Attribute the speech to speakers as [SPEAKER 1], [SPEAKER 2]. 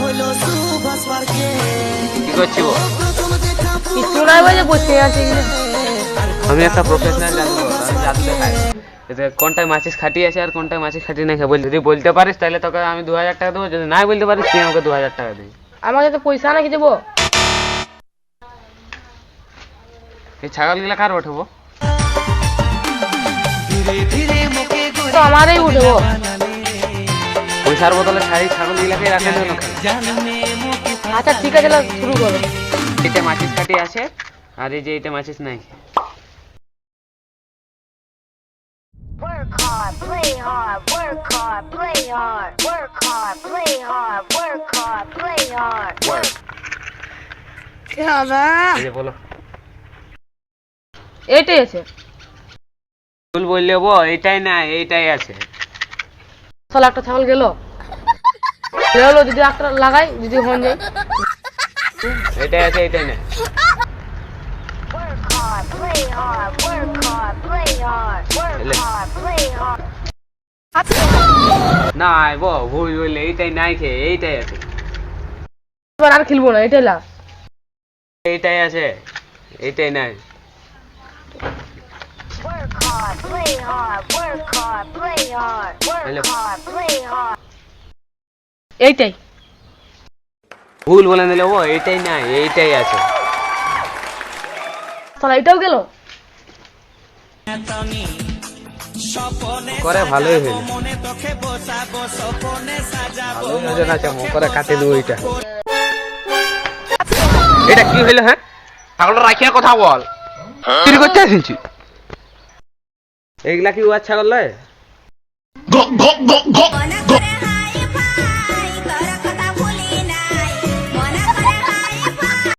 [SPEAKER 1] কি করছি গো?
[SPEAKER 2] কিছু নাই বলে বসে আছি।
[SPEAKER 1] আমি একটা প্রফেশনাল জানবো, আমি জানতে চাই এতে কোনটায় মাছিস খাটি আছে আর কোনটায় মাছিস খাটি নাই। যদি বলতে পারিস তাহলে তোকে আমি 2000 টাকা দেবো, যদি নাই বলতে পারিস তুই আমাকে 2000 টাকা দিবি।
[SPEAKER 2] আমার কাছে পয়সা নাকি দেবো?
[SPEAKER 1] এই ছাগলগুলা কার উঠবো?
[SPEAKER 2] তো আমারই উঠবো।
[SPEAKER 1] পয়সার বদলে ছাগলগুলাকে রাখেন না।
[SPEAKER 2] আচ্ছা ঠিক আছে, শুরু করো।
[SPEAKER 1] এটা মাছিস খাটি আছে আর এই যে এটা মাছিস নাই।
[SPEAKER 3] Work hard, play hard, work hard, play hard, work hard, play hard, work hard, play hard.
[SPEAKER 2] কি হবে?
[SPEAKER 1] এই যে বলো।
[SPEAKER 2] এইটাই আছে।
[SPEAKER 1] ভুল বললে বো, এইটাই না এইটাই আছে।
[SPEAKER 2] শালা একটা ছাগল গেল। যদি একটা লাগাই, যদি হন যায়।
[SPEAKER 1] এইটাই আছে, এইটাই না।
[SPEAKER 3] Work hard, play hard, work hard, play hard, work hard, play hard.
[SPEAKER 1] না বো, ভুল বললে এইটাই নাই খেয়ে এইটাই আছে।
[SPEAKER 2] এবার আর খেলবো না, এটাই লাস্ট।
[SPEAKER 1] এইটাই আছে, এইটাই নাই।
[SPEAKER 3] Work hard, play hard, work hard, play hard, work hard, play hard.
[SPEAKER 2] এইটাই।
[SPEAKER 1] ভুল বলে নিলে ও, এইটাই নাই এইটাই আছে।
[SPEAKER 2] শালা এটাও গেল।
[SPEAKER 1] করে ভালোই হইল। ভালোই আছে, করে কাটে দেবো এইটা। এটা কি হইলো? হ্যাঁ, ছাগলটা রাখিয়া কথা বল। চুরি করতে আসিনছি? এইগুলা কি উয়ার ছাগল নয়?